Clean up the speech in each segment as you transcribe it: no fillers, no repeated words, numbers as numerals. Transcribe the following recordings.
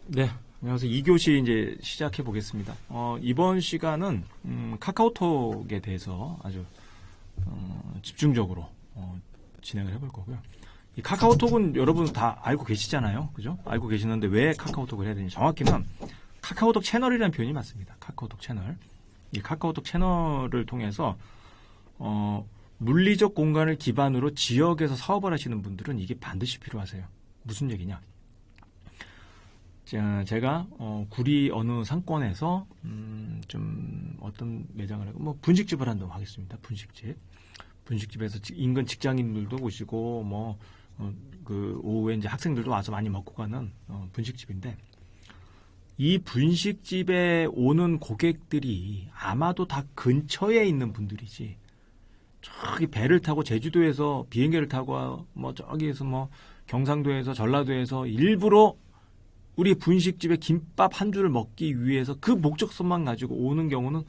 네, 안녕하세요. 2교시 이제 시작해 보겠습니다. 이번 시간은 카카오톡에 대해서 아주 집중적으로 진행을 해볼 거고요. 이 카카오톡은 여러분 다 알고 계시잖아요, 그죠? 알고 계시는데 왜 카카오톡을 해야 되는지 정확히는 카카오톡 채널이라는 표현이 맞습니다. 카카오톡 채널. 이 카카오톡 채널을 통해서 물리적 공간을 기반으로 지역에서 사업을 하시는 분들은 이게 반드시 필요하세요. 무슨 얘기냐? 제가 구리 어느 상권에서 좀 어떤 매장을 하고 뭐 분식집을 한다고 하겠습니다. 분식집에서 인근 직장인들도 오시고 그 오후에 이제 학생들도 와서 많이 먹고 가는 분식집인데, 이 분식집에 오는 고객들이 아마도 다 근처에 있는 분들이지, 저기 배를 타고 제주도에서 비행기를 타고 저기에서 경상도에서 전라도에서 일부러 우리 분식집에 김밥 한 줄을 먹기 위해서 그 목적성만 가지고 오는 경우는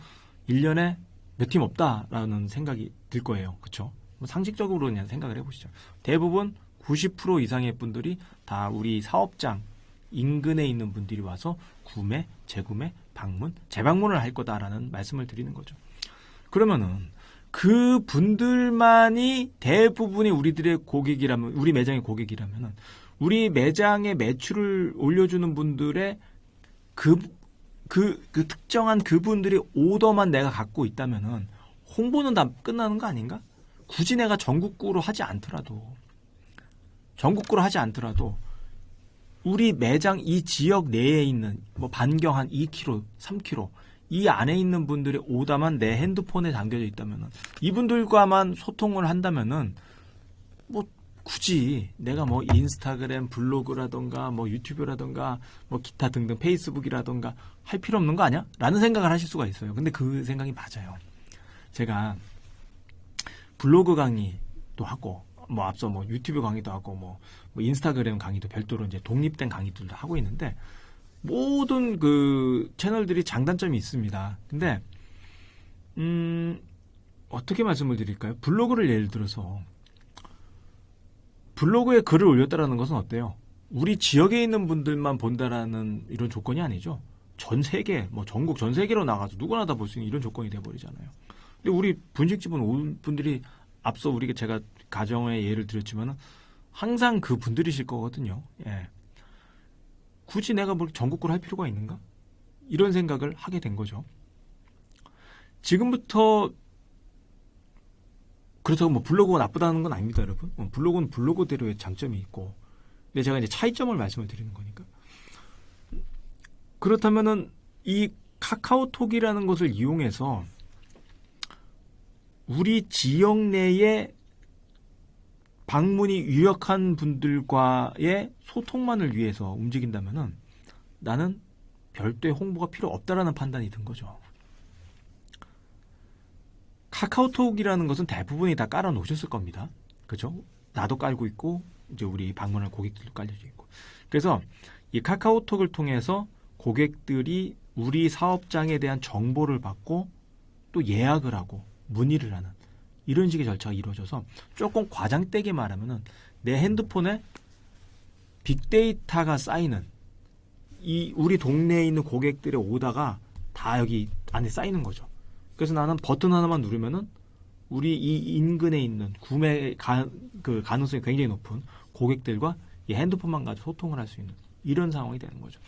1년에 몇 팀 없다라는 생각이 들 거예요. 그렇죠? 상식적으로 그냥 생각을 해보시죠. 대부분 90% 이상의 분들이 다 우리 사업장 인근에 있는 분들이 와서 구매, 재구매, 방문, 재방문을 할 거다라는 말씀을 드리는 거죠. 그러면은 그 분들만이 대부분이 우리들의 고객이라면, 우리 매장의 고객이라면은 우리 매장의 매출을 올려주는 분들의 그 특정한 그분들의 오더만 내가 갖고 있다면은 홍보는 다 끝나는 거 아닌가? 굳이 내가 전국구로 하지 않더라도 우리 매장 이 지역 내에 있는 반경 한 2km, 3km 이 안에 있는 분들의 오더만 내 핸드폰에 담겨져 있다면은, 이분들과만 소통을 한다면은 굳이 내가 인스타그램, 블로그라던가 유튜브라던가 기타 등등 페이스북이라던가 할 필요 없는 거 아니야? 라는 생각을 하실 수가 있어요. 근데 그 생각이 맞아요. 제가 블로그 강의도 하고 앞서 유튜브 강의도 하고 인스타그램 강의도 별도로 이제 독립된 강의들도 하고 있는데, 모든 그 채널들이 장단점이 있습니다. 근데 어떻게 말씀을 드릴까요? 블로그를 예를 들어서 블로그에 글을 올렸다라는 것은 어때요? 우리 지역에 있는 분들만 본다라는 이런 조건이 아니죠. 전 세계, 전국 전 세계로 나가서 누구나 다 볼 수 있는 이런 조건이 돼버리잖아요. 근데 우리 분식집은 온 분들이, 앞서 제가 가정의 예를 드렸지만은 항상 그 분들이실 거거든요. 예. 굳이 내가 전국구를 할 필요가 있는가? 이런 생각을 하게 된 거죠. 지금부터 그렇다고 블로그가 나쁘다는 건 아닙니다, 여러분. 블로그는 블로그대로의 장점이 있고, 근데 제가 이제 차이점을 말씀을 드리는 거니까. 그렇다면은 이 카카오톡이라는 것을 이용해서 우리 지역 내에 방문이 유력한 분들과의 소통만을 위해서 움직인다면은 나는 별도의 홍보가 필요 없다라는 판단이 든 거죠. 카카오톡이라는 것은 대부분이 다 깔아 놓으셨을 겁니다. 그죠? 나도 깔고 있고, 이제 우리 방문할 고객들도 깔려져 있고. 그래서 이 카카오톡을 통해서 고객들이 우리 사업장에 대한 정보를 받고 또 예약을 하고 문의를 하는 이런 식의 절차가 이루어져서, 조금 과장되게 말하면은 내 핸드폰에 빅데이터가 쌓이는, 이 우리 동네에 있는 고객들의 오다가 다 여기 안에 쌓이는 거죠. 그래서 나는 버튼 하나만 누르면은 우리 이 인근에 있는 구매 그 가능성이 굉장히 높은 고객들과 이 핸드폰만 가지고 소통을 할 수 있는 이런 상황이 되는 거죠.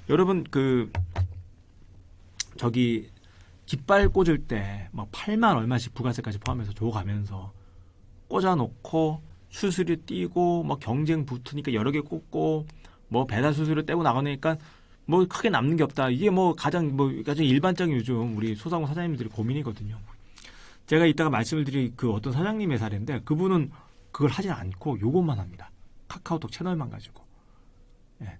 여러분 저기 깃발 꽂을 때 8만 얼마씩 부가세까지 포함해서 줘가면서 꽂아놓고 수수료 띄고 경쟁 붙으니까 여러 개 꽂고 배달 수수료 떼고 나가니까 크게 남는 게 없다. 이게 가장 일반적인 요즘 우리 소상공 사장님들이 고민이거든요. 제가 이따가 말씀을 드릴 그 어떤 사장님의 사례인데, 그분은 그걸 하지 않고 요것만 합니다. 카카오톡 채널만 가지고. 예.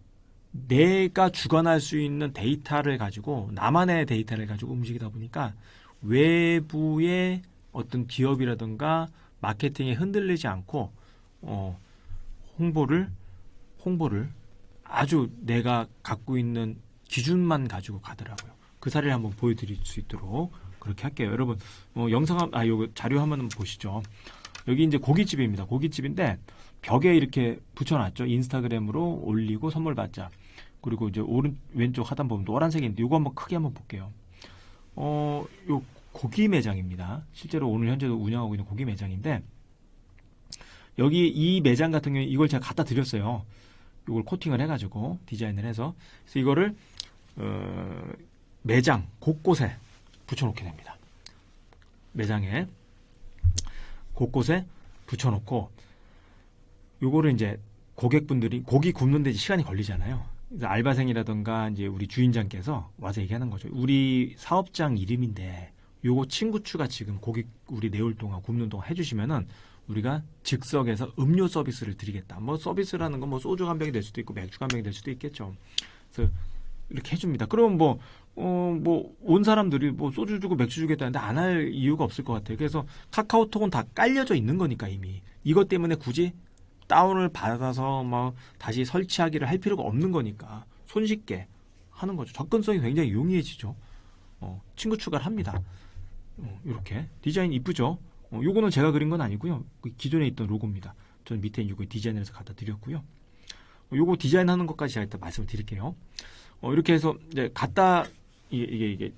내가 주관할 수 있는 데이터를 가지고, 나만의 데이터를 가지고 움직이다 보니까 외부의 어떤 기업이라든가 마케팅에 흔들리지 않고 홍보를 아주 내가 갖고 있는 기준만 가지고 가더라고요. 그 사례를 한번 보여드릴 수 있도록 그렇게 할게요. 여러분 요거 자료 한번 보시죠. 여기 이제 고깃집입니다. 고깃집인데 벽에 이렇게 붙여놨죠. 인스타그램으로 올리고 선물 받자. 그리고 이제 왼쪽 하단 보면 노란색인데 이거 한번 크게 한번 볼게요. 요 고기 매장입니다. 실제로 오늘 현재도 운영하고 있는 고기 매장인데 여기 이 매장 같은 경우에 이걸 제가 갖다 드렸어요. 이걸 코팅을 해가지고 디자인을 해서 그래서 이거를 매장 곳곳에 붙여놓게 됩니다. 매장에 곳곳에 붙여놓고 요거를 이제 고객분들이 고기 굽는데 시간이 걸리잖아요. 그래서 알바생이라든가 이제 우리 주인장께서 와서 얘기하는 거죠. 우리 사업장 이름인데 요거 친구추가 지금 고기 우리 내올 동안 굽는 동안 해주시면은 우리가 즉석에서 음료 서비스를 드리겠다. 뭐 서비스라는 건 뭐 소주 한 병이 될 수도 있고 맥주 한 병이 될 수도 있겠죠. 그래서 이렇게 해줍니다. 그러면 온 사람들이 뭐 소주 주고 맥주 주겠다는데 안 할 이유가 없을 것 같아요. 그래서 카카오톡은 다 깔려져 있는 거니까 이미 이것 때문에 굳이 다운을 받아서 뭐 다시 설치하기를 할 필요가 없는 거니까 손쉽게 하는 거죠. 접근성이 굉장히 용이해지죠. 친구 추가를 합니다. 이렇게 디자인 이쁘죠. 요거는 제가 그린 건 아니고요. 기존에 있던 로고입니다. 저는 밑에 이거 디자인을 해서 갖다 드렸고요. 요거 디자인하는 것까지 제가 일단 말씀을 드릴게요. 이렇게 해서 이제 갖다 이게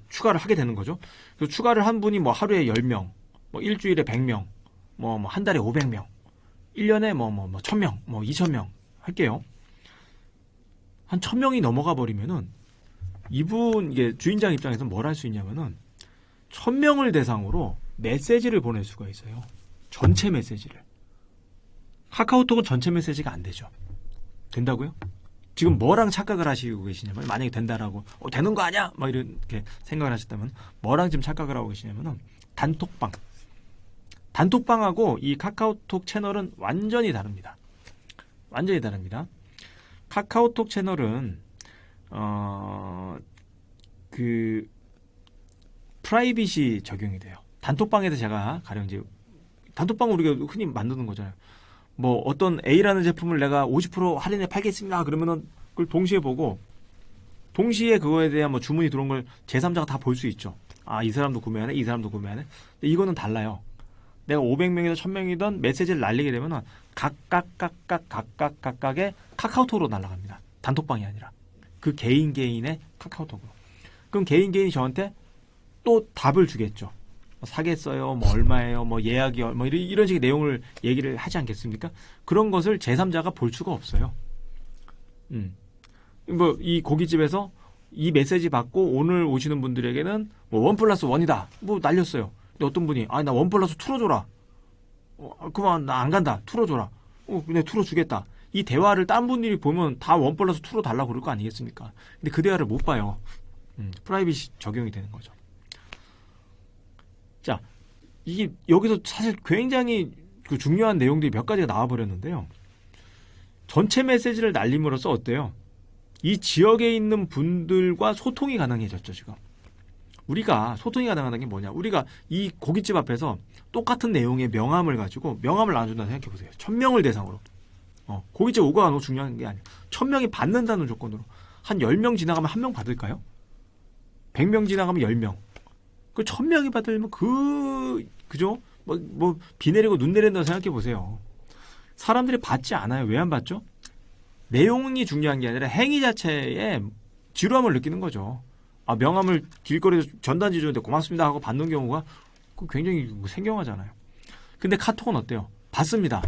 추가를 하게 되는 거죠. 그래서 추가를 한 분이 뭐 하루에 10명, 뭐 일주일에 100명, 뭐 한 달에 500명, 1년에 뭐 1000명, 뭐 2000명 할게요. 한 1000명이 넘어가 버리면은 이분 이게 주인장 입장에서 뭘 할 수 있냐면은 1000명을 대상으로 메시지를 보낼 수가 있어요. 전체 메시지를. 카카오톡은 전체 메시지가 안 되죠. 된다고요? 지금 뭐랑 착각을 하시고 계시냐면 만약에 된다라고 되는 거 아니야? 막 이렇게 생각을 하셨다면 뭐랑 지금 착각을 하고 계시냐면은 단톡방하고 이 카카오톡 채널은 완전히 다릅니다. 완전히 다릅니다. 카카오톡 채널은 그 프라이빗이 적용이 돼요. 단톡방에서 제가 가령 이제 단톡방 우리가 흔히 만드는 거잖아요. 뭐 어떤 A라는 제품을 내가 50% 할인에 팔겠습니다. 그러면은 그걸 동시에 보고 동시에 그거에 대한 뭐 주문이 들어온 걸 제3자가 다 볼 수 있죠. 아, 이 사람도 구매하네, 이 사람도 구매하네. 근데 이거는 달라요. 내가 500명이든 1000명이든 메시지를 날리게 되면은 각각의 카카오톡으로 날아갑니다. 단톡방이 아니라 그 개인의 카카오톡으로. 그럼 개인이 저한테 또 답을 주겠죠. 사겠어요, 뭐 얼마예요, 뭐 예약이 뭐 이런 식의 내용을 얘기를 하지 않겠습니까? 그런 것을 제3자가 볼 수가 없어요. 뭐 이 고깃집에서 이 메시지 받고 오늘 오시는 분들에게는 뭐 1+1이다. 뭐 날렸어요. 근데 어떤 분이 나 1+2 틀어줘라. 그만 나 안 간다. 틀어줘라. 그냥 틀어주겠다. 이 대화를 딴 분들이 보면 다 1+2로 달라고 그럴 거 아니겠습니까? 근데 그 대화를 못 봐요. 프라이빗이 적용이 되는 거죠. 자, 이게 여기서 사실 굉장히 그 중요한 내용들이 몇 가지가 나와버렸는데요. 전체 메시지를 날림으로써 어때요? 이 지역에 있는 분들과 소통이 가능해졌죠, 지금. 우리가 소통이 가능하다는 게 뭐냐? 우리가 이 고깃집 앞에서 똑같은 내용의 명함을 가지고 명함을 나눠준다 생각해 보세요. 1000명을 대상으로. 고깃집 오고 안 오고 중요한 게 아니에요. 1000명이 받는다는 조건으로. 한 10명 지나가면 1명 받을까요? 100명 지나가면 10명. 그 1000명이 받으려면 그죠? 비 내리고 눈 내린다고 생각해 보세요. 사람들이 받지 않아요. 왜 안 받죠? 내용이 중요한 게 아니라 행위 자체에 지루함을 느끼는 거죠. 명함을 길거리에서 전단지 주는데 고맙습니다 하고 받는 경우가 굉장히 생경하잖아요. 근데 카톡은 어때요? 받습니다.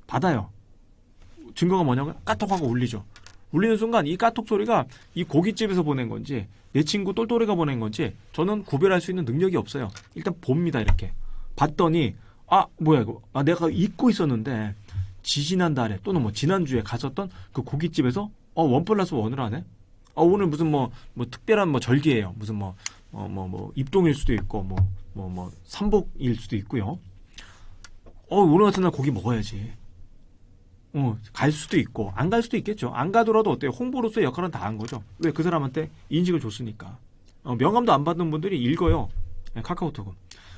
받아요. 증거가 뭐냐면 카톡하고 울리죠. 울리는 순간 이 카톡 소리가 이 고깃집에서 보낸 건지 내 친구 똘똘이가 보낸 건지 저는 구별할 수 있는 능력이 없어요. 일단 봅니다. 이렇게 봤더니 뭐야 이거 내가 잊고 있었는데 지난달에 또는 뭐 지난주에 갔었던 그 고깃집에서 1+1을 하네. 오늘 무슨 뭐 특별한 뭐 절기예요. 무슨 뭐 입동일 수도 있고 뭐 삼복일 수도 있고요. 오늘 같은 날 고기 먹어야지. 갈 수도 있고 안 갈 수도 있겠죠. 안 가더라도 어때요? 홍보로서의 역할은 다 한 거죠. 왜? 그 사람한테 인식을 줬으니까. 명함도 안 받는 분들이 읽어요. 카카오톡은.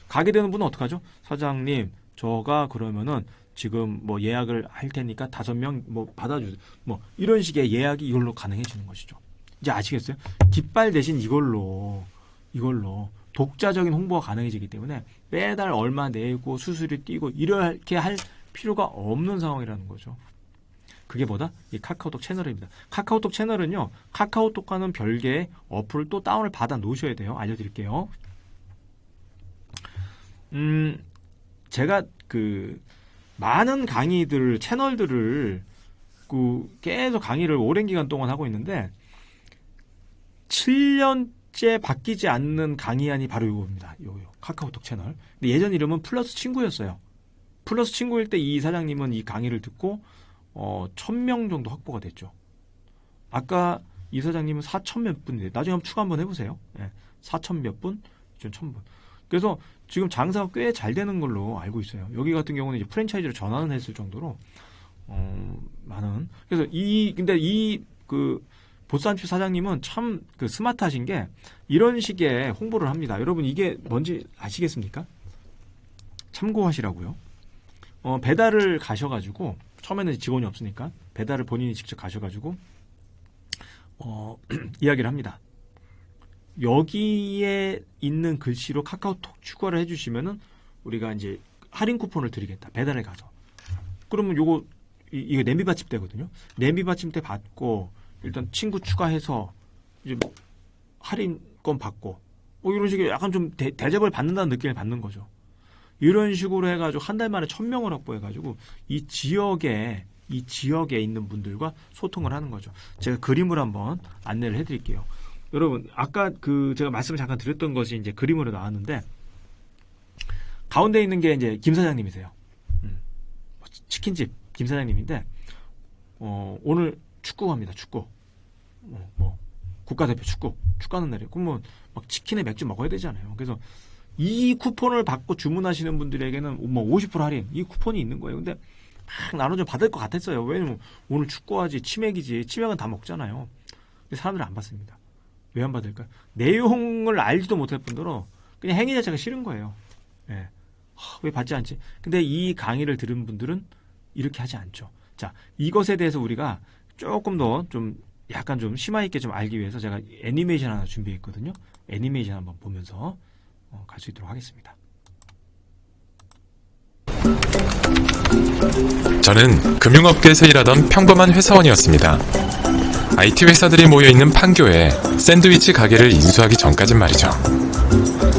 가게 되는 분은 어떡하죠? 사장님, 저가 그러면은 지금 뭐 예약을 할 테니까 5명 뭐 받아주세요. 뭐 이런 식의 예약이 이걸로 가능해지는 것이죠. 이제 아시겠어요? 깃발 대신 이걸로 독자적인 홍보가 가능해지기 때문에 매달 얼마 내고 수수료 띄고 이렇게 할 필요가 없는 상황이라는 거죠. 그게 뭐다? 이 카카오톡 채널입니다. 카카오톡 채널은요, 카카오톡과는 별개의 어플을 또 다운을 받아 놓으셔야 돼요. 알려드릴게요. 제가 많은 강의들, 채널들을 계속 강의를 오랜 기간 동안 하고 있는데 7년째 바뀌지 않는 강의안이 바로 이거입니다. 요 카카오톡 채널. 근데 예전 이름은 플러스 친구였어요. 플러스 친구일 때 이 사장님은 이 강의를 듣고 1000명 정도 확보가 됐죠. 아까 이 사장님은 4000 몇 분인데 나중에 한번 추가 한번 해보세요. 4000 몇 분, 1000분. 그래서 지금 장사가 꽤 잘 되는 걸로 알고 있어요. 여기 같은 경우는 이제 프랜차이즈로 전환을 했을 정도로 많은. 그래서 근데 보쌈집 사장님은 참 스마트하신 게 이런 식의 홍보를 합니다. 여러분 이게 뭔지 아시겠습니까? 참고하시라고요. 배달을 가셔가지고 처음에는 직원이 없으니까 배달을 본인이 직접 가셔가지고 이야기를 합니다. 여기에 있는 글씨로 카카오톡 추가를 해주시면은 우리가 이제 할인 쿠폰을 드리겠다. 배달에 가서. 그러면 이거 냄비 받침대거든요. 냄비 받침대 받고 일단 친구 추가해서 이제 할인권 받고 이런 식의 약간 좀 대접을 받는다는 느낌을 받는 거죠. 이런 식으로 해가지고 한 달 만에 1000명을 확보해가지고 이 지역에 있는 분들과 소통을 하는 거죠. 제가 그림을 한번 안내를 해드릴게요. 여러분 아까 제가 말씀을 잠깐 드렸던 것이 이제 그림으로 나왔는데 가운데 있는 게 이제 김 사장님이세요. 치킨집 김 사장님인데 오늘 축구 합니다. 축구. 국가대표 축구하는 날이에요. 그러면 막 치킨에 맥주 먹어야 되잖아요. 그래서 이 쿠폰을 받고 주문하시는 분들에게는 50% 할인 이 쿠폰이 있는 거예요. 근데 막 나눠 받을 것 같았어요. 왜냐면 오늘 축구하지 치맥이지 치맥은 다 먹잖아요. 근데 사람들은 안 받습니다. 왜 안 받을까요? 내용을 알지도 못할 뿐더러 그냥 행위 자체가 싫은 거예요. 왜 받지 않지? 근데 이 강의를 들은 분들은 이렇게 하지 않죠. 자, 이것에 대해서 우리가 조금 더 좀 약간 좀 심화 있게 좀 알기 위해서 제가 애니메이션 하나 준비했거든요. 애니메이션 한번 보면서 갈 수 있도록 하겠습니다. 저는 금융업계에서 일하던 평범한 회사원이었습니다. IT 회사들이 모여있는 판교에 샌드위치 가게를 인수하기 전까진 말이죠.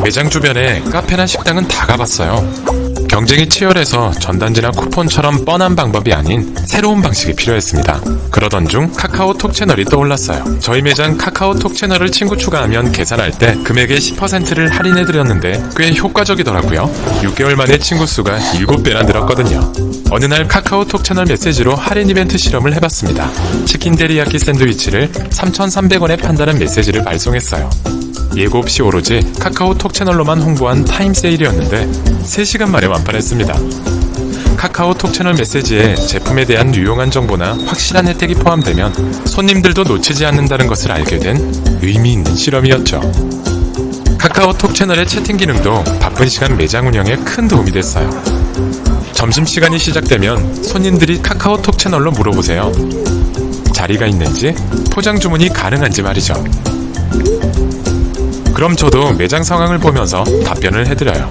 매장 주변에 카페나 식당은 다 가봤어요. 경쟁이 치열해서 전단지나 쿠폰처럼 뻔한 방법이 아닌 새로운 방식이 필요했습니다. 그러던 중 카카오톡 채널이 떠올랐어요. 저희 매장 카카오톡 채널을 친구 추가하면 계산할 때 금액의 10%를 할인해드렸는데 꽤 효과적이더라고요. 6개월 만에 친구 수가 7배나 늘었거든요. 어느 날 카카오톡 채널 메시지로 할인 이벤트 실험을 해봤습니다. 치킨 데리야끼 샌드위치를 3,300원에 판다는 메시지를 발송했어요. 예고 없이 오로지 카카오톡 채널로만 홍보한 타임세일이었는데 3시간 만에 완판했습니다. 카카오톡 채널 메시지에 제품에 대한 유용한 정보나 확실한 혜택이 포함되면 손님들도 놓치지 않는다는 것을 알게 된 의미 있는 실험이었죠. 카카오톡 채널의 채팅 기능도 바쁜 시간 매장 운영에 큰 도움이 됐어요. 점심시간이 시작되면 손님들이 카카오톡 채널로 물어보세요. 자리가 있는지, 포장 주문이 가능한지 말이죠. 그럼 저도 매장 상황을 보면서 답변을 해드려요.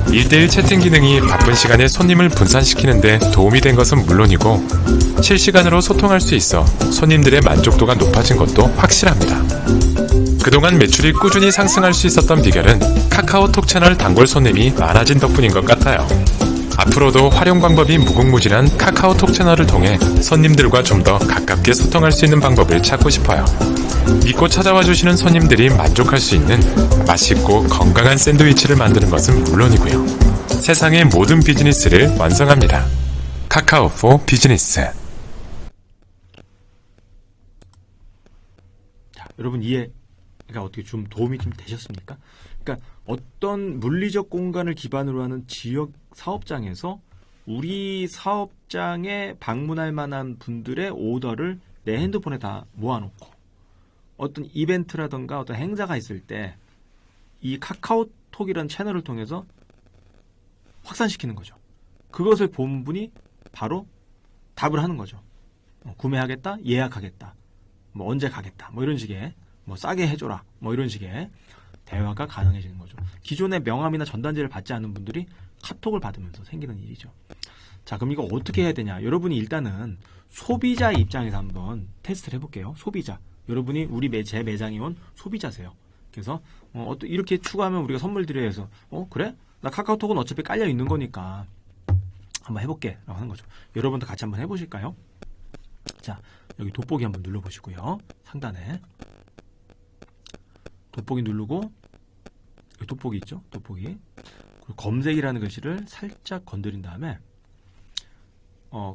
1대1 채팅 기능이 바쁜 시간에 손님을 분산시키는데 도움이 된 것은 물론이고 실시간으로 소통할 수 있어 손님들의 만족도가 높아진 것도 확실합니다. 그동안 매출이 꾸준히 상승할 수 있었던 비결은 카카오톡 채널 단골 손님이 많아진 덕분인 것 같아요. 앞으로도 활용 방법이 무궁무진한 카카오톡 채널을 통해 손님들과 좀 더 가깝게 소통할 수 있는 방법을 찾고 싶어요. 믿고 찾아와 주시는 손님들이 만족할 수 있는 맛있고 건강한 샌드위치를 만드는 것은 물론이고요. 세상의 모든 비즈니스를 완성합니다. 카카오 포 비즈니스. 자, 여러분 이해가 어떻게 좀 도움이 좀 되셨습니까? 그러니까 어떤 물리적 공간을 기반으로 하는 지역 사업장에서 우리 사업장에 방문할 만한 분들의 오더를 내 핸드폰에 다 모아놓고 어떤 이벤트라든가 어떤 행사가 있을 때 이 카카오톡이라는 채널을 통해서 확산시키는 거죠. 그것을 본 분이 바로 답을 하는 거죠. 구매하겠다, 예약하겠다, 뭐 언제 가겠다, 뭐 이런 식의 뭐 싸게 해줘라, 뭐 이런 식의 대화가 가능해지는 거죠. 기존의 명함이나 전단지를 받지 않는 분들이 카톡을 받으면서 생기는 일이죠. 자, 그럼 이거 어떻게 해야 되냐? 여러분이 일단은 소비자 입장에서 한번 테스트를 해볼게요. 소비자. 여러분이 제 매장에 온 소비자세요. 그래서 이렇게 추가하면 우리가 선물 드려야 해서 그래? 나 카카오톡은 어차피 깔려 있는 거니까 한번 해볼게 라고 하는 거죠. 여러분도 같이 한번 해보실까요? 자, 여기 돋보기 한번 눌러보시고요. 상단에 돋보기 누르고 여기 돋보기 있죠? 돋보기. 그리고 검색이라는 글씨를 살짝 건드린 다음에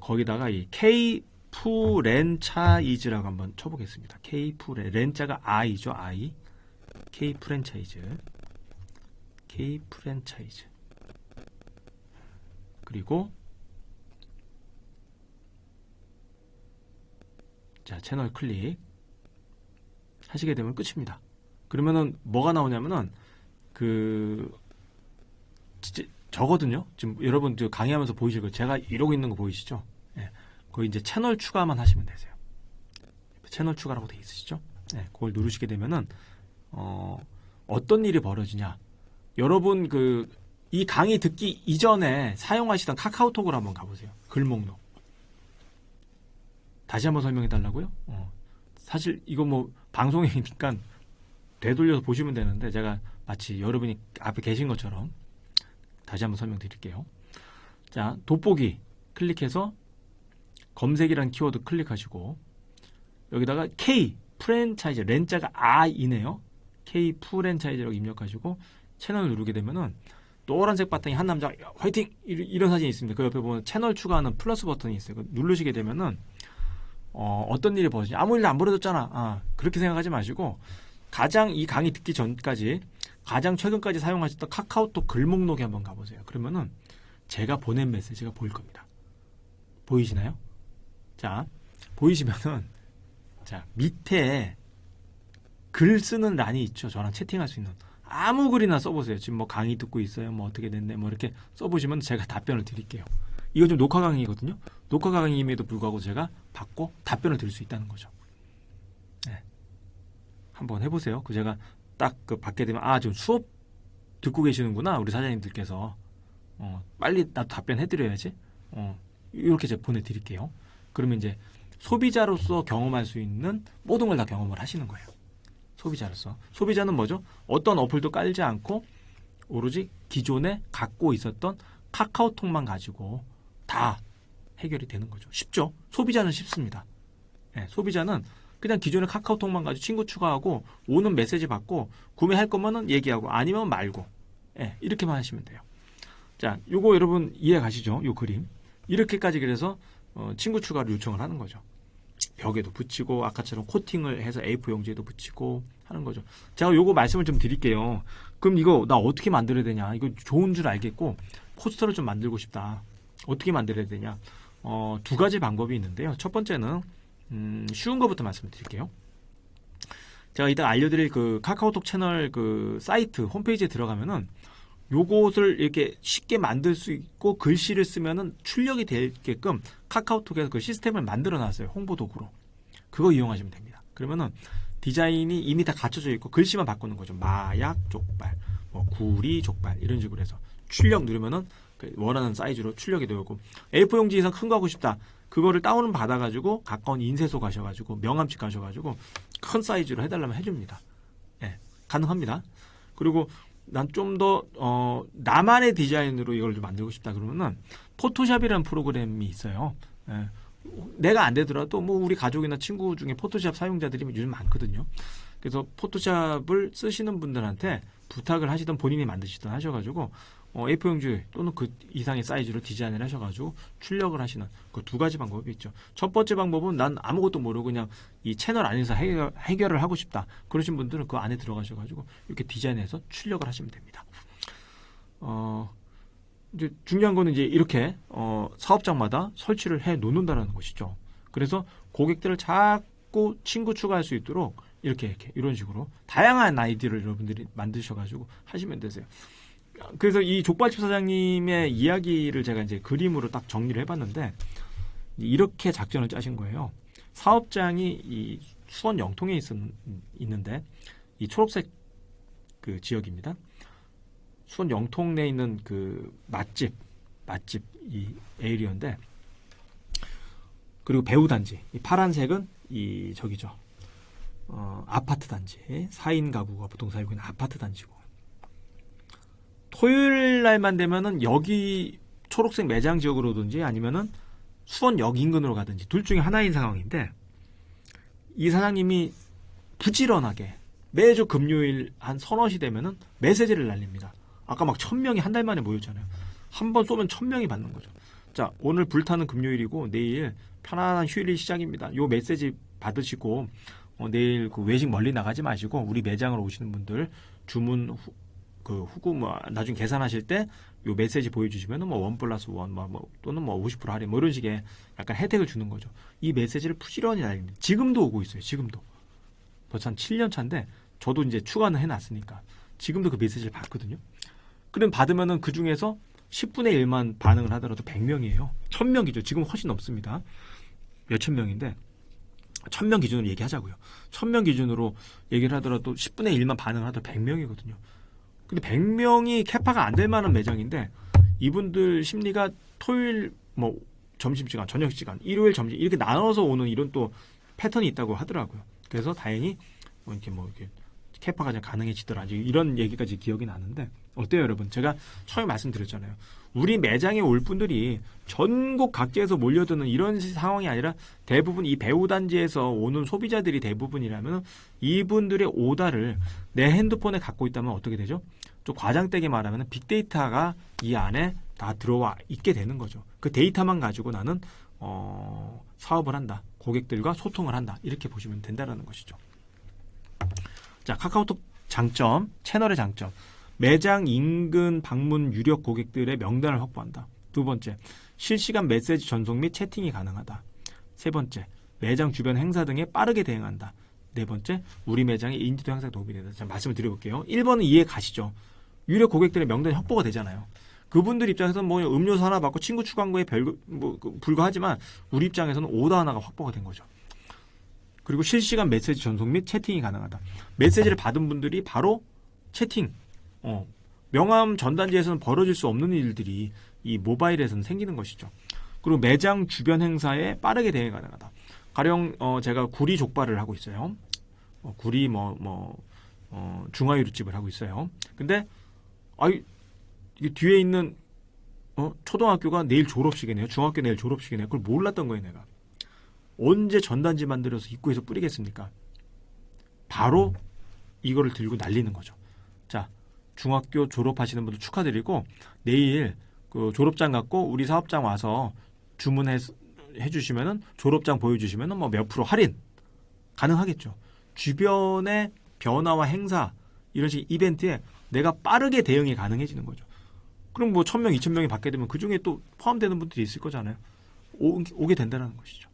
거기다가 이 K프랜차이즈라고 한번 쳐보겠습니다. 렌자가 I죠, I. K프랜차이즈. 그리고 자, 채널 클릭 하시게 되면 끝입니다. 그러면은 뭐가 나오냐면은 저거든요. 지금 여러분 강의하면서 보이실 거 제가 이러고 있는 거 보이시죠? 예. 거기 이제 채널 추가만 하시면 되세요. 채널 추가라고 돼 있으시죠? 예. 그걸 누르시게 되면은 어떤 일이 벌어지냐? 여러분 이 강의 듣기 이전에 사용하시던 카카오톡을 한번 가보세요. 글 목록. 다시 한번 설명해 달라고요? 사실 이거 뭐 방송이니까 되돌려서 보시면 되는데 제가 마치 여러분이 앞에 계신 것처럼 다시 한번 설명드릴게요. 자, 돋보기 클릭해서 검색이라는 키워드 클릭하시고 여기다가 K 프랜차이즈 렌자가 I네요. K 프랜차이즈라고 입력하시고 채널 누르게 되면은 노란색 바탕에 한 남자 화이팅 이런 사진이 있습니다. 그 옆에 보면 채널 추가하는 플러스 버튼이 있어요. 누르시게 되면은 어떤 일이 벌어지냐? 아무 일도 안 벌어졌잖아. 그렇게 생각하지 마시고 가장 이 강의 듣기 전까지 가장 최근까지 사용하셨던 카카오톡 글 목록에 한번 가보세요. 그러면은 제가 보낸 메시지가 보일 겁니다. 보이시나요? 자, 보이시면은 자, 밑에 글 쓰는 란이 있죠. 저랑 채팅할 수 있는 아무 글이나 써보세요. 지금 뭐 강의 듣고 있어요. 뭐 어떻게 됐네. 뭐 이렇게 써보시면 제가 답변을 드릴게요. 이거 좀 녹화 강의거든요. 녹화 강의임에도 불구하고 제가 받고 답변을 드릴 수 있다는 거죠. 네. 한번 해보세요. 제가 딱 받게 되면 지금 수업 듣고 계시는구나 우리 사장님들께서 빨리 나도 답변해드려야지. 이렇게 제가 보내드릴게요. 그러면 이제 소비자로서 경험할 수 있는 모든 걸 다 경험을 하시는 거예요. 소비자로서. 소비자는 뭐죠? 어떤 어플도 깔지 않고 오로지 기존에 갖고 있었던 카카오톡만 가지고 다 해결이 되는 거죠. 쉽죠? 소비자는 쉽습니다. 네, 소비자는 그냥 기존의 카카오톡만 가지고 친구 추가하고 오는 메시지 받고 구매할 거면은 얘기하고 아니면 말고 이렇게만 하시면 돼요. 자, 요거 여러분 이해 가시죠? 요 그림. 이렇게까지 그래서 친구 추가를 요청을 하는 거죠. 벽에도 붙이고 아까처럼 코팅을 해서 A4 용지에도 붙이고 하는 거죠. 제가 요거 말씀을 좀 드릴게요. 그럼 이거 나 어떻게 만들어야 되냐? 이거 좋은 줄 알겠고 포스터를 좀 만들고 싶다. 어떻게 만들어야 되냐? 두 가지 방법이 있는데요. 첫 번째는 쉬운 것부터 말씀드릴게요. 제가 이따 알려드릴 카카오톡 채널 사이트 홈페이지에 들어가면은 요것을 이렇게 쉽게 만들 수 있고 글씨를 쓰면은 출력이 되게끔 카카오톡에서 시스템을 만들어 놨어요. 홍보 도구로. 그거 이용하시면 됩니다. 그러면은 디자인이 이미 다 갖춰져 있고 글씨만 바꾸는 거죠. 마약 족발, 뭐 구리 족발 이런 식으로 해서 출력 누르면은 원하는 사이즈로 출력이 되고 A4 용지 이상 큰 거 하고 싶다. 그거를 다운 받아가지고 가까운 인쇄소 가셔가지고 명함집 가셔가지고 큰 사이즈로 해달라면 해줍니다. 가능합니다. 그리고 난 좀 더 나만의 디자인으로 이걸 좀 만들고 싶다 그러면은 포토샵이라는 프로그램이 있어요. 내가 안 되더라도 뭐 우리 가족이나 친구 중에 포토샵 사용자들이 요즘 많거든요. 그래서 포토샵을 쓰시는 분들한테 부탁을 하시던 본인이 만드시던 하셔가지고 A4 용지 또는 그 이상의 사이즈로 디자인을 하셔가지고 출력을 하시는 그 두 가지 방법이 있죠. 첫 번째 방법은 난 아무것도 모르고 그냥 이 채널 안에서 해결을 하고 싶다. 그러신 분들은 그 안에 들어가셔가지고 이렇게 디자인해서 출력을 하시면 됩니다. 이제 중요한 거는 이제 이렇게 사업장마다 설치를 해 놓는다는 것이죠. 그래서 고객들을 자꾸 친구 추가할 수 있도록 이렇게 이런 식으로 다양한 아이디어를 여러분들이 만드셔가지고 하시면 되세요. 그래서 이 족발집 사장님의 이야기를 제가 이제 그림으로 딱 정리를 해봤는데 이렇게 작전을 짜신 거예요. 사업장이 이 수원 영통에 있는데 이 초록색 그 지역입니다. 수원 영통 내에 있는 그 맛집 맛집 이 에이리어인데, 그리고 배우 단지 이 파란색은 이 저기죠. 아파트 단지 4인 가구가 보통 살고 있는 아파트 단지고, 토요일 날만 되면은 여기 초록색 매장 지역으로든지 아니면은 수원역 인근으로 가든지 둘 중에 하나인 상황인데, 이 사장님이 부지런하게 매주 금요일 한 서너 시 되면은 메시지를 날립니다. 아까 막 1000명이 한 달 만에 모였잖아요. 한 번 쏘면 1000명이 받는 거죠. 자, 오늘 불타는 금요일이고 내일 편안한 휴일이 시작입니다. 요 메시지 받으시고 내일 그 외식 멀리 나가지 마시고 우리 매장으로 오시는 분들 주문 후구 나중에 계산하실 때 요 메시지 보여주시면은 뭐 1+1 또는 뭐 50% 할인 뭐 이런 식의 약간 혜택을 주는 거죠. 이 메시지를 부지런히 날립니다. 지금도 오고 있어요. 지금도 벌써 한 7년 차인데 저도 이제 추가는 해놨으니까 지금도 그 메시지를 받거든요. 그럼 받으면은 그 중에서 10분의 1만 반응을 하더라도 100명이에요. 1000명이죠. 지금 훨씬 넘습니다. 몇천 명인데 1000명 기준으로 얘기하자고요. 1000명 기준으로 얘기를 하더라도 10분의 1만 반응을 하더라도 100명이거든요. 근데 100명이 캐파가 안 될 만한 매장인데 이분들 심리가 토요일 뭐 점심시간, 저녁시간, 일요일 점심 이렇게 나눠서 오는 이런 또 패턴이 있다고 하더라고요. 그래서 다행히 이렇게 캐파가 좀 가능해지더라. 이런 얘기까지 기억이 나는데 어때요, 여러분? 제가 처음에 말씀드렸잖아요. 우리 매장에 올 분들이 전국 각지에서 몰려드는 이런 상황이 아니라 대부분 이 배우 단지에서 오는 소비자들이 대부분이라면 이분들의 오다를 내 핸드폰에 갖고 있다면 어떻게 되죠? 좀 과장되게 말하면 빅데이터가 이 안에 다 들어와 있게 되는 거죠. 그 데이터만 가지고 나는 사업을 한다. 고객들과 소통을 한다. 이렇게 보시면 된다는 것이죠. 자, 카카오톡 장점, 채널의 장점. 매장 인근 방문 유력 고객들의 명단을 확보한다. 두 번째, 실시간 메시지 전송 및 채팅이 가능하다. 세 번째, 매장 주변 행사 등에 빠르게 대응한다. 네 번째, 우리 매장의 인지도 향상에 도움이 된다. 자, 말씀을 드려볼게요. 1번은 이해 가시죠? 유력 고객들의 명단이 확보가 되잖아요. 그분들 입장에서는 뭐 음료수 하나 받고 친구 추가한 거에 불과하지만 우리 입장에서는 오더 하나가 확보가 된 거죠. 그리고 실시간 메시지 전송 및 채팅이 가능하다. 메시지를 받은 분들이 바로 채팅, 명함 전단지에서는 벌어질 수 없는 일들이 이 모바일에서는 생기는 것이죠. 그리고 매장 주변 행사에 빠르게 대응 가능하다. 가령 제가 구리 족발을 하고 있어요. 구리 중화요리집을 하고 있어요. 근데 이게 뒤에 있는 초등학교가 내일 졸업식이네요. 중학교 내일 졸업식이네요. 그걸 몰랐던 거예요, 내가. 언제 전단지 만들어서 입구에서 뿌리겠습니까? 바로 이거를 들고 날리는 거죠. 자, 중학교 졸업하시는 분들 축하드리고 내일 그 졸업장 갖고 우리 사업장 와서 주문해 주시면은 졸업장 보여주시면은 뭐 몇 프로 할인 가능하겠죠. 주변의 변화와 행사 이런 식 이벤트에 내가 빠르게 대응이 가능해지는 거죠. 그럼 뭐 1000명, 2000명이 받게 되면 그 중에 또 포함되는 분들이 있을 거잖아요. 오게 된다는 것이죠.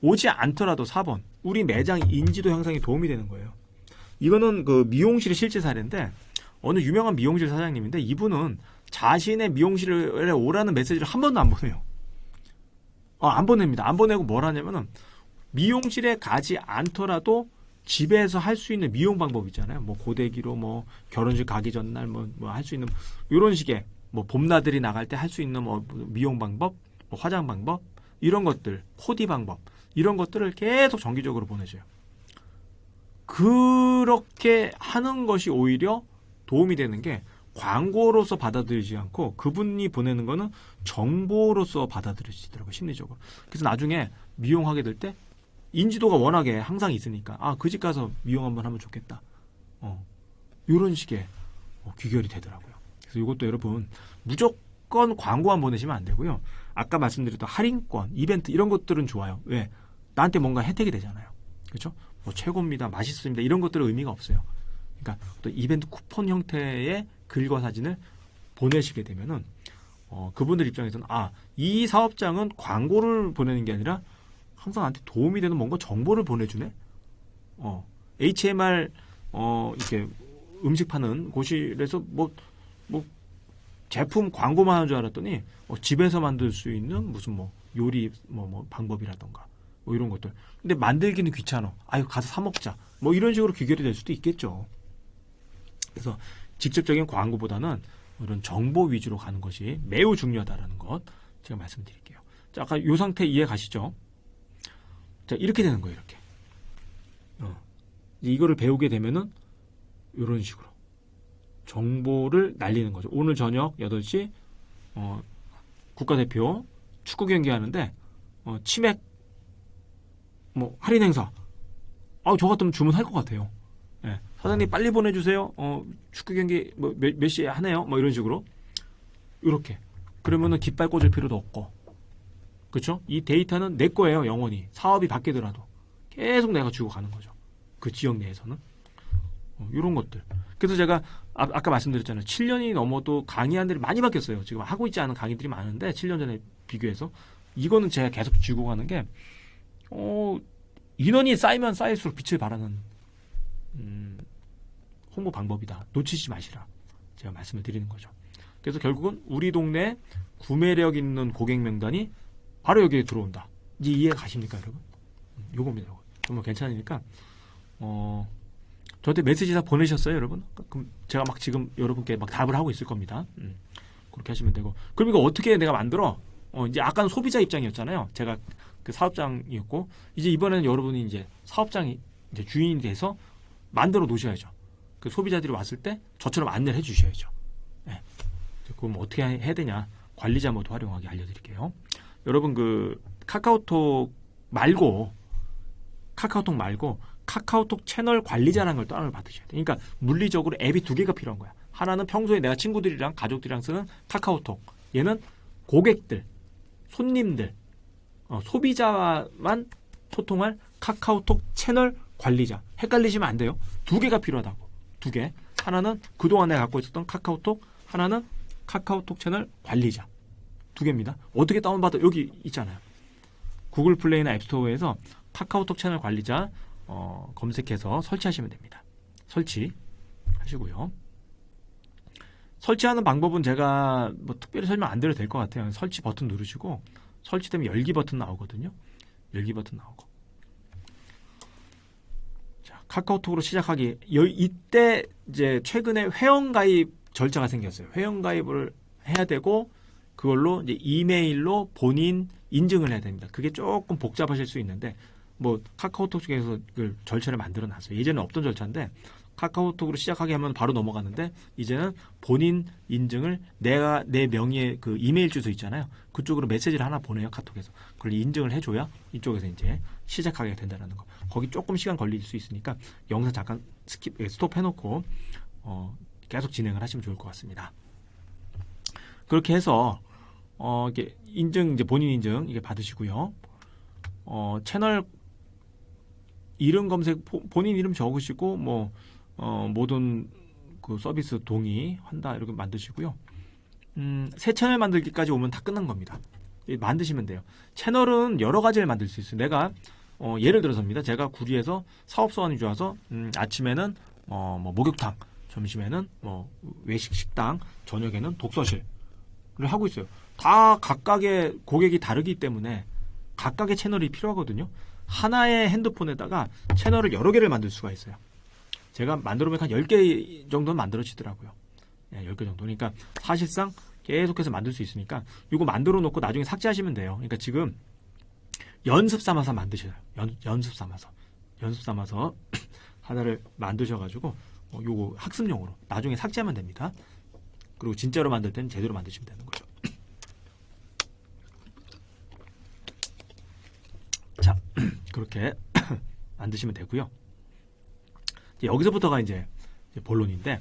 오지 않더라도 4번 우리 매장 인지도 향상에 도움이 되는 거예요. 이거는 그 미용실의 실제 사례인데 어느 유명한 미용실 사장님인데 이분은 자신의 미용실에 오라는 메시지를 한 번도 안 보내요. 안 보냅니다. 안 보내고 뭘 하냐면은 미용실에 가지 않더라도 집에서 할 수 있는 미용 방법 있잖아요. 뭐 고데기로 뭐 결혼식 가기 전날 뭐 할 수 있는 이런 식의 뭐 봄나들이 나갈 때 할 수 있는 뭐 미용 방법, 뭐 화장 방법 이런 것들, 코디 방법 이런 것들을 계속 정기적으로 보내줘요. 그렇게 하는 것이 오히려 도움이 되는 게 광고로서 받아들이지 않고 그분이 보내는 거는 정보로서 받아들여지더라고요. 심리적으로. 그래서 나중에 미용하게 될 때 인지도가 워낙에 항상 있으니까 그 집 가서 미용 한번 하면 좋겠다. 이런 식의 귀결이 되더라고요. 그래서 이것도 여러분 무조건 광고만 보내시면 안 되고요. 아까 말씀드렸던 할인권, 이벤트 이런 것들은 좋아요. 왜? 나한테 뭔가 혜택이 되잖아요. 그렇죠? 뭐 최고입니다, 맛있습니다 이런 것들은 의미가 없어요. 그러니까 또 이벤트 쿠폰 형태의 글과 사진을 보내시게 되면은 그분들 입장에서는 이 사업장은 광고를 보내는 게 아니라 항상 나한테 도움이 되는 뭔가 정보를 보내주네. HMR 이렇게 음식 파는 곳이라서 뭐 제품 광고만 하는 줄 알았더니 집에서 만들 수 있는 무슨 뭐 요리 뭐 방법이라던가 뭐 이런 것들. 근데 만들기는 귀찮아. 가서 사 먹자. 뭐 이런 식으로 귀결이 될 수도 있겠죠. 그래서 직접적인 광고보다는 이런 정보 위주로 가는 것이 매우 중요하다라는 것 제가 말씀드릴게요. 자, 아까 이 상태 이해 가시죠? 자, 이렇게 되는 거예요. 이렇게. 이거를 배우게 되면은 이런 식으로 정보를 날리는 거죠. 오늘 저녁 8시 국가대표 축구 경기 하는데 치맥 뭐 할인 행사. 저 같으면 주문할 것 같아요. 예. 사장님 빨리 보내주세요. 축구 경기 몇 시에 하네요. 뭐 이런 식으로 이렇게. 그러면은 깃발 꽂을 필요도 없고, 그렇죠? 이 데이터는 내 거예요. 영원히 사업이 바뀌더라도 계속 내가 주고 가는 거죠. 그 지역 내에서는 이런 것들. 그래서 제가 아까 말씀드렸잖아요. 7년이 넘어도 강의안들이 많이 바뀌었어요. 지금 하고 있지 않은 강의들이 많은데 7년 전에 비교해서 이거는 제가 계속 쥐고 가는 게 인원이 쌓이면 쌓일수록 빛을 발하는 홍보 방법이다. 놓치지 마시라. 제가 말씀을 드리는 거죠. 그래서 결국은 우리 동네 구매력 있는 고객 명단이 바로 여기에 들어온다. 이제 이해 가십니까, 여러분? 요겁니다. 정말 괜찮으니까 저한테 메시지 다 보내셨어요, 여러분? 그럼 제가 막 지금 여러분께 막 답을 하고 있을 겁니다. 그렇게 하시면 되고. 그럼 이거 어떻게 내가 만들어? 이제 아까는 소비자 입장이었잖아요. 제가 그 사업장이었고, 이제 이번에는 여러분이 이제 사업장이 이제 주인이 돼서 만들어 놓으셔야죠. 그 소비자들이 왔을 때 저처럼 안내를 해주셔야죠. 네. 그럼 어떻게 해야 되냐? 관리자 모드 활용하기 알려드릴게요. 여러분 그 카카오톡 말고 카카오톡 채널 관리자라는 걸 다운을 받으셔야 돼요. 그러니까 물리적으로 앱이 2개가 필요한 거야. 하나는 평소에 내가 친구들이랑 가족들이랑 쓰는 카카오톡. 얘는 고객들, 손님들, 소비자만 소통할 카카오톡 채널 관리자. 헷갈리시면 안 돼요. 2개가 필요하다고. 2개. 하나는 그동안 내가 갖고 있었던 카카오톡, 하나는 카카오톡 채널 관리자. 2개입니다. 어떻게 다운받아? 여기 있잖아요. 구글 플레이나 앱스토어에서 카카오톡 채널 관리자 검색해서 설치하시면 됩니다. 설치하시고요. 설치하는 방법은 제가 뭐 특별히 설명 안 드려도 될 것 같아요. 설치 버튼 누르시고 설치되면 열기 버튼 나오거든요. 열기 버튼 나오고. 자, 카카오톡으로 시작하기. 이때 이제 최근에 회원가입 절차가 생겼어요. 회원가입을 해야 되고 그걸로 이제 이메일로 본인 인증을 해야 됩니다. 그게 조금 복잡하실 수 있는데 뭐 카카오톡 쪽에서 그 절차를 만들어 놨어요. 예전에 없던 절차인데 카카오톡으로 시작하게 하면 바로 넘어가는데 이제는 본인 인증을 내가 내 명의의 그 이메일 주소 있잖아요. 그쪽으로 메시지를 하나 보내요. 카톡에서. 그걸 인증을 해줘야 이쪽에서 이제 시작하게 된다는 거. 거기 조금 시간 걸릴 수 있으니까 영상 잠깐 스톱 해놓고 계속 진행을 하시면 좋을 것 같습니다. 그렇게 해서 이게 인증 이제 본인 인증 이게 받으시고요. 채널 이름 검색 본인 이름 적으시고 뭐 모든 그 서비스 동의한다 이렇게 만드시고요. 새 채널 만들기까지 오면 다 끝난 겁니다. 만드시면 돼요. 채널은 여러 가지를 만들 수 있어요. 내가 예를 들어서입니다. 제가 구리에서 사업소원이 좋아서 아침에는 뭐 목욕탕, 점심에는 뭐 외식 식당, 저녁에는 독서실을 하고 있어요. 다 각각의 고객이 다르기 때문에 각각의 채널이 필요하거든요. 하나의 핸드폰에다가 채널을 여러 개를 만들 수가 있어요. 제가 만들어보면 한 10개 정도는 만들어지더라고요. 10개 정도. 그러니까 사실상 계속해서 만들 수 있으니까 이거 만들어 놓고 나중에 삭제하시면 돼요. 그러니까 지금 연습 삼아서 만드셔요. 연습 삼아서 하나를 만드셔가지고 요거 학습용으로 나중에 삭제하면 됩니다. 그리고 진짜로 만들 때는 제대로 만드시면 되는 거죠. 자, 그렇게 만드시면 되고요. 여기서부터가 이제 본론인데,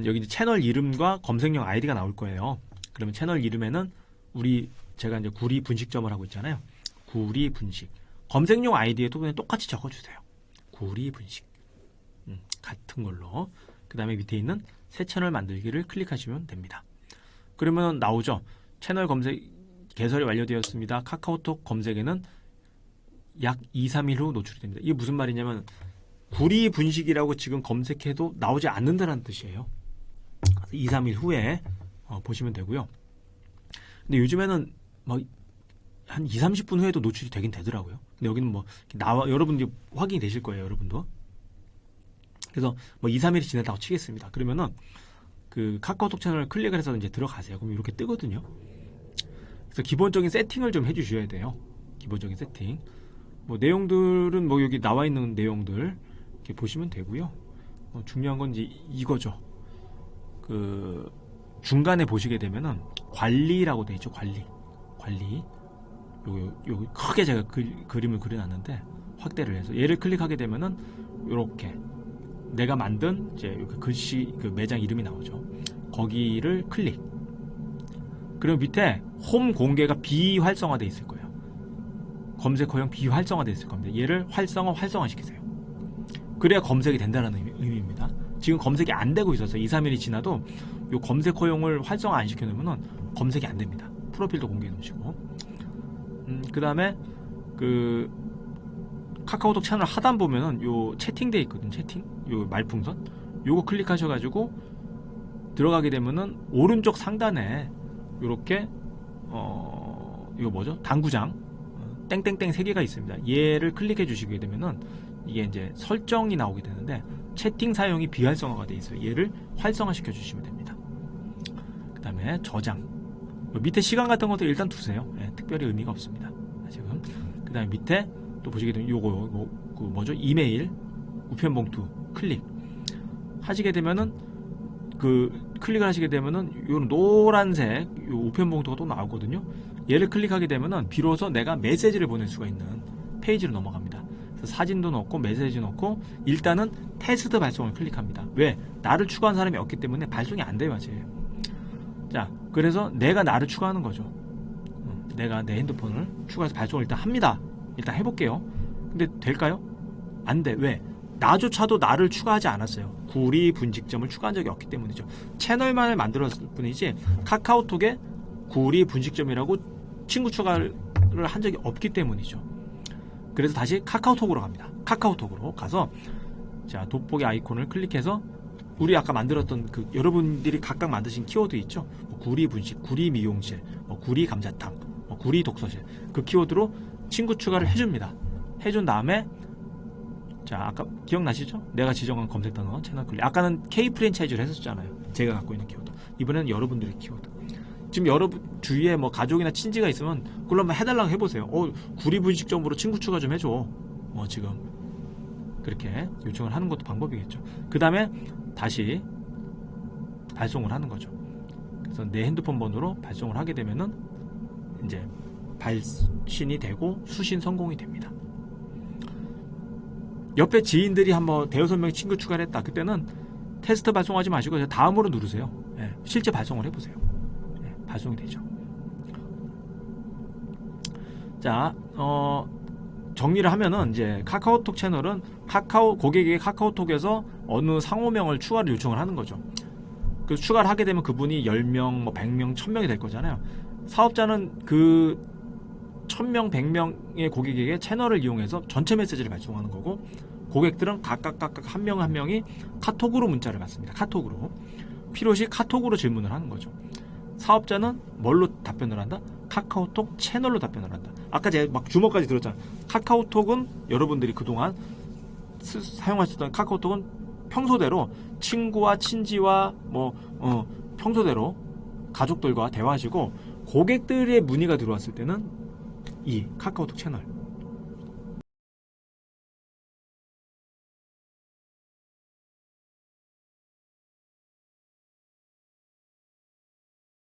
여기 이제 채널 이름과 검색용 아이디가 나올 거예요. 그러면 채널 이름에는 제가 이제 구리 분식점을 하고 있잖아요. 구리 분식. 검색용 아이디에도 그냥 똑같이 적어주세요. 구리 분식. 같은 걸로. 그 다음에 밑에 있는 새 채널 만들기를 클릭하시면 됩니다. 그러면 나오죠. 채널 검색 개설이 완료되었습니다. 카카오톡 검색에는 약 2-3일 후 노출이 됩니다. 이게 무슨 말이냐면 구리 분식이라고 지금 검색해도 나오지 않는다는 뜻이에요. 2-3일 후에 보시면 되고요. 근데 요즘에는 뭐 한 2-30분 후에도 노출이 되긴 되더라고요. 근데 여기는 뭐 여러분들이 확인이 되실 거예요. 여러분도. 그래서 뭐 2-3일이 지났다고 치겠습니다. 그러면은 그 카카오톡 채널을 클릭을 해서 이제 들어가세요. 그럼 이렇게 뜨거든요. 그래서 기본적인 세팅을 좀 해주셔야 돼요. 기본적인 세팅. 뭐 내용들은 뭐 여기 나와 있는 내용들 이렇게 보시면 되고요. 중요한 건 이제 이거죠. 그 중간에 보시게 되면은 관리라고 되어 있죠. 관리. 요거 크게 제가 그림을 그려놨는데 확대를 해서 얘를 클릭하게 되면은 요렇게 내가 만든 이제 이렇게 글씨 그 매장 이름이 나오죠. 거기를 클릭. 그리고 밑에 홈 공개가 비활성화되어 있을 거예요. 검색어형 비활성화되어 있을 겁니다. 얘를 활성화시키세요. 그래야 검색이 된다는 의미입니다. 지금 검색이 안 되고 있어서 2, 3일이 지나도 요 검색어용을 활성화 안 시켜놓으면 검색이 안 됩니다. 프로필도 공개해 놓으시고. 그 다음에 그 카카오톡 채널 하단 보면은 요 채팅돼 있거든. 채팅 요 말풍선 요거 클릭하셔가지고 들어가게 되면은 오른쪽 상단에 요렇게 이거 뭐죠? 당구장 땡땡땡 3개가 있습니다. 얘를 클릭해 주시게 되면은 이게 이제 설정이 나오게 되는데 채팅 사용이 비활성화가 돼 있어요. 얘를 활성화 시켜 주시면 됩니다. 그 다음에 저장 밑에 시간 같은 것도 일단 두세요. 예, 특별히 의미가 없습니다. 지금 그 다음에 밑에 또 보시게 되면 요거 그 뭐죠? 이메일 우편봉투 클릭 하시게 되면은 그 클릭을 하시게 되면은 요 노란색 요 우편봉투가 또 나오거든요. 얘를 클릭하게 되면은 비로소 내가 메시지를 보낼 수가 있는 페이지로 넘어갑니다. 그래서 사진도 넣고 메시지 넣고 일단은 테스트 발송을 클릭합니다. 왜? 나를 추가한 사람이 없기 때문에 발송이 안 돼요 아직. 자, 그래서 내가 나를 추가하는 거죠. 내가 내 핸드폰을 추가해서 발송을 일단 합니다. 일단 해볼게요. 근데 될까요? 안 돼. 왜? 나조차도 나를 추가하지 않았어요. 구리 분식점을 추가한 적이 없기 때문이죠. 채널만을 만들었을 뿐이지 카카오톡에 구리 분식점이라고 친구 추가를 한 적이 없기 때문이죠. 그래서 다시 카카오톡으로 갑니다. 카카오톡으로 가서 자 돋보기 아이콘을 클릭해서 우리 아까 만들었던 그 여러분들이 각각 만드신 키워드 있죠. 뭐 구리 분식, 구리 미용실, 뭐 구리 감자탕, 뭐 구리 독서실 그 키워드로 친구 추가를 해줍니다. 해준 다음에 자 아까 기억나시죠? 내가 지정한 검색 단어 채널 클릭. 아까는 K 프랜차이즈를 했었잖아요. 제가 갖고 있는 키워드. 이번에는 여러분들의 키워드. 지금 여러분 주위에 뭐 가족이나 친지가 있으면 그걸로 한번 해달라고 해보세요. 구리 분식점으로 친구 추가 좀 해줘. 지금 그렇게 요청을 하는 것도 방법이겠죠. 그 다음에 다시 발송을 하는 거죠. 그래서 내 핸드폰 번호로 발송을 하게 되면은 이제 발신이 되고 수신 성공이 됩니다. 옆에 지인들이 한번 대여섯 명의 친구 추가를 했다. 그때는 테스트 발송하지 마시고 다음으로 누르세요. 예, 실제 발송을 해보세요. 예, 발송이 되죠. 자, 정리를 하면은 이제 카카오톡 채널은 고객에게 카카오톡에서 어느 상호명을 추가를 요청을 하는 거죠. 그래서 추가를 하게 되면 그분이 10명, 뭐 100명, 1000명이 될 거잖아요. 사업자는 그 1000명, 100명의 고객에게 채널을 이용해서 전체 메시지를 발송하는 거고 고객들은 각각 한 명 한 명이 카톡으로 문자를 받습니다. 카톡으로. 필요시 카톡으로 질문을 하는 거죠. 사업자는 뭘로 답변을 한다? 카카오톡 채널로 답변을 한다. 아까 제가 막 주먹까지 들었잖아요. 카카오톡은 여러분들이 그동안 사용하셨던 카카오톡은 평소대로 친구와 친지와 평소대로 가족들과 대화하시고 고객들의 문의가 들어왔을 때는 이 카카오톡 채널